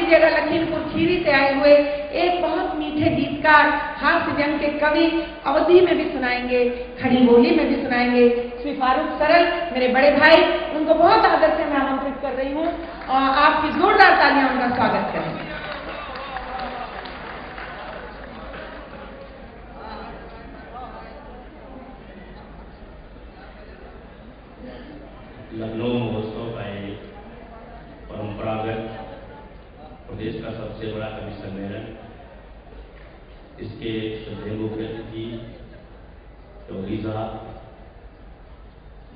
लीजिएगा लखीमपुर खीरी से आए हुए एक बहुत मीठे गीतकार, हास्य व्यंग के कवि अवधि में भी सुनाएंगे, खड़ी बोली में भी सुनाएंगे, श्री फारूक सरल मेरे बड़े भाई। उनको बहुत आदर से मैं आमंत्रित कर रही हूँ और आपकी जोरदार तालियां उनका स्वागत करेंगे। लखनऊ महोत्सव का एक परंपरागत प्रदेश का सबसे बड़ा कवि सम्मेलन, इसके श्रद्धेय मुख्य अतिथि चौधरी साहब,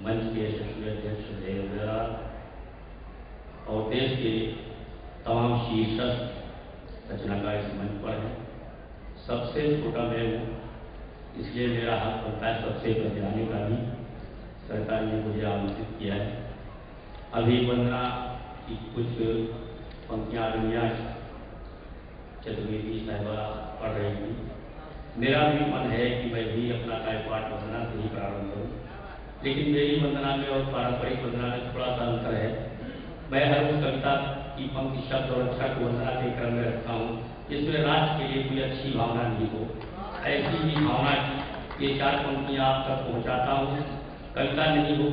मंच के यशस्वी अध्यक्ष देवेंद्र और देश के तमाम शीर्षक रचनाकार इस मंच पर हैं। सबसे छोटा मैं हूँ, इसलिए मेरा हक बनता है सबसे बजाने का भी। सरकार ने मुझे आमंत्रित किया है। अभी वंदना की कुछ पंक्तियाँ रमिया चतुर्वेदी साहिबा पढ़ रही थी। मेरा भी मन है कि मैं भी अपना कार्यपाठ वंदना से ही प्रारंभ करूँ, लेकिन मेरी वंदना में और पारंपरिक वंदना में थोड़ा सा अंतर है। मैं हर उस कविता की पंक्ति, शब्द और अक्षर को वंदना के क्रम में रखता हूँ जिसमें राष्ट्र के लिए कोई अच्छी भावना नहीं हो। ऐसी ही भावना की ये 4 पंक्तियाँ आप तक पहुँचाता हूँ। कविता नहीं हो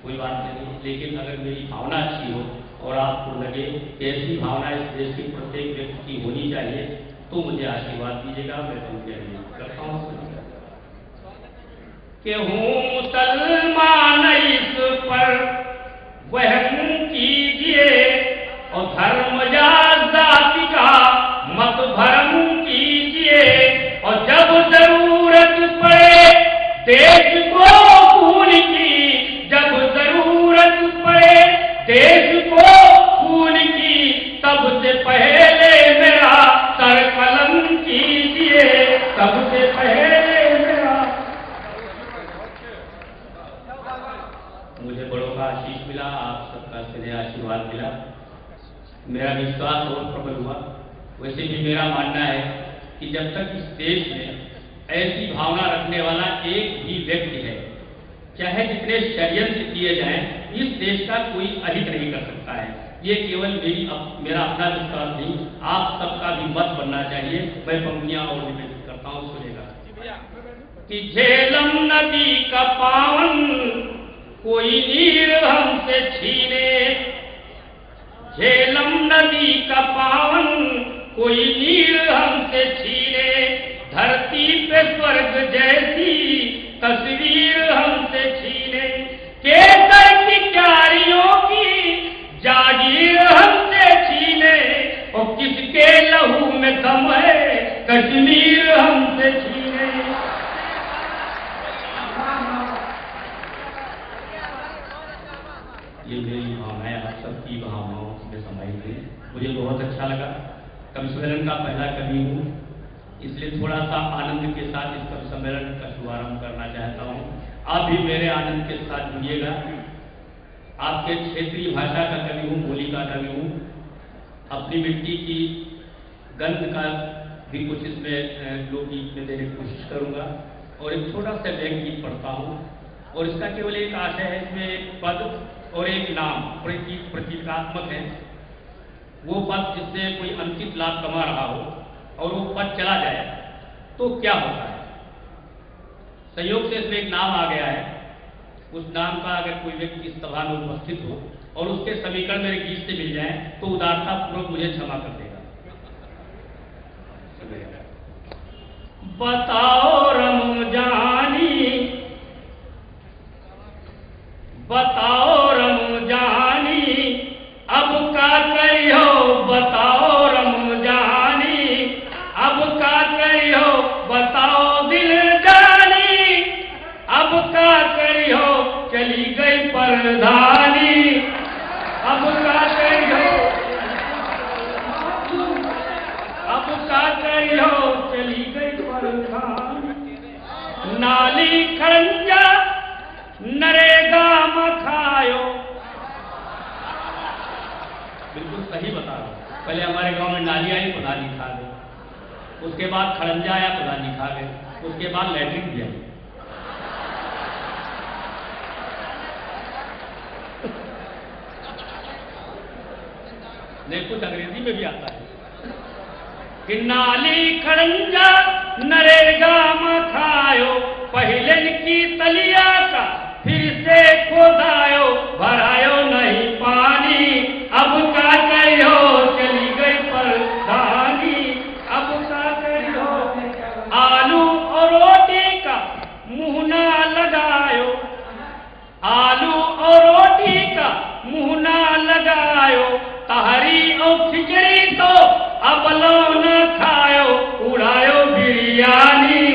कोई बात नहीं, लेकिन अगर मेरी भावना अच्छी हो और आपको लगे कि ऐसी भावना इस देश के प्रत्येक व्यक्ति की होनी चाहिए तो मुझे आशीर्वाद दीजिएगा। मैं पंक्तियाँ करता हूँ कि हूँ मुसलमान इस पर वहम कीजिए और धर्म या जाति का मत भरम कीजिए और जब जरूरत पड़े देश को खून की, जब जरूरत पड़े देश को खून की, सबसे पहले मेरा सर कलम कीजिए, सबसे पहले मेरा। मुझे बड़ों का आशीष मिला, आप सबका स्नेह आशीर्वाद मिला, मेरा विश्वास और प्रबल हुआ। वैसे भी मेरा मानना है कि जब तक इस देश में ऐसी भावना रखने वाला एक भी व्यक्ति है, चाहे जितने षड्यंत्र किए जाएं, इस देश का कोई अधिक नहीं कर सकता है। ये केवल मेरा अपना विश्वास नहीं, आप सबका भी मत बनना चाहिए। मैं पंक्तियां और निवेदित करता हूँ, सुनेगा कि झेलम नदी का पावन कोई नीर हमसे छीने, झेलम नदी का पावन कोई नीर हमसे छीने, धरती पे स्वर्ग जैसी तस्वीर हमसे छीने, केसर की क्यारियों की जागीर हमसे छीने और किसके लहू में दम है कश्मीर हमसे छीने। ये मेरी भावनाएं आप सबकी भावनाओं में समाई थी। मुझे बहुत अच्छा लगा। कवि सम्मेलन का पहला कवि हूँ, इसलिए थोड़ा सा आनंद के साथ इस कवि सम्मेलन का शुभारंभ करना चाहता हूँ। आप भी मेरे आनंद के साथ जुड़िएगा। आपके क्षेत्रीय भाषा का कवि हूँ, बोली का कवि हूँ। अपनी मिट्टी की गंध का भी कुछ इसमें लोकगीत में देने की कोशिश करूँगा और एक छोटा सा व्यंग गीत पढ़ता हूँ और इसका केवल एक आशय है, इसमें एक पद और एक नाम और एक गीत प्रतीकात्मक है। वो पद जिससे कोई अंकित लाभ कमा रहा हो और वो पद चला जाए तो क्या होता है। संयोग से इसमें एक नाम आ गया है, उस नाम का अगर कोई व्यक्ति इस सभा में उपस्थित हो और उसके समीकरण मेरे गीत से मिल जाए तो उदारता पूर्वक मुझे क्षमा कर देगा। बताओ रमजानी, बताओ रमजानी, अब का करियो, बताओ रमजानी, अब का करियो, बताओ दिल जानी, अब का करियो, चली गई परधानी, अब का करियो, अब का करियो, चली गई परधानी। नाली खंजा नरेगा मखायो, बिल्कुल सही बता रहा हूँ। पहले हमारे गांव में नाली आई, प्रधानी खा गए, उसके बाद खड़ंजा आया, प्रधानी खा गए, उसके बाद लैट्रिन भी आई। नहीं कुछ अंग्रेजी में भी आता है कि नाली खड़ंजा नरेगा में खायो, पहले की तलिया का फिर से खोदायो, भरायो नहीं पानी, अब का कहो चली गई परधानी, अब का कहो आलू और रोटी का मुंह ना लगायो, आलू और रोटी का मुंह ना लगायो, तहरी और खिचड़ी तो अब लो न खायो, उड़ायो बिरयानी,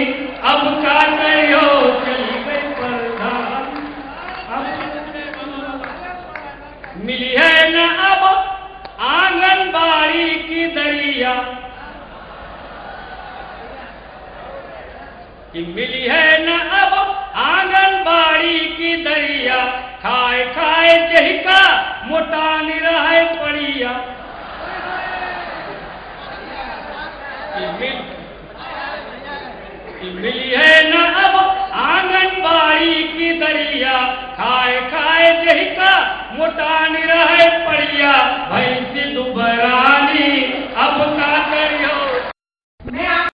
अब का कहो चली गई परधानी, मिली है न अब आंगनबाड़ी की दरिया, कि मिली है न अब आंगनबाड़ी की दरिया, खाए खाए जहिका मोटा निराय पड़िया, कि मिली है न अब आंगनबाड़ी की दरिया, खाए खाए जहिका मोटा निराय पड़िया,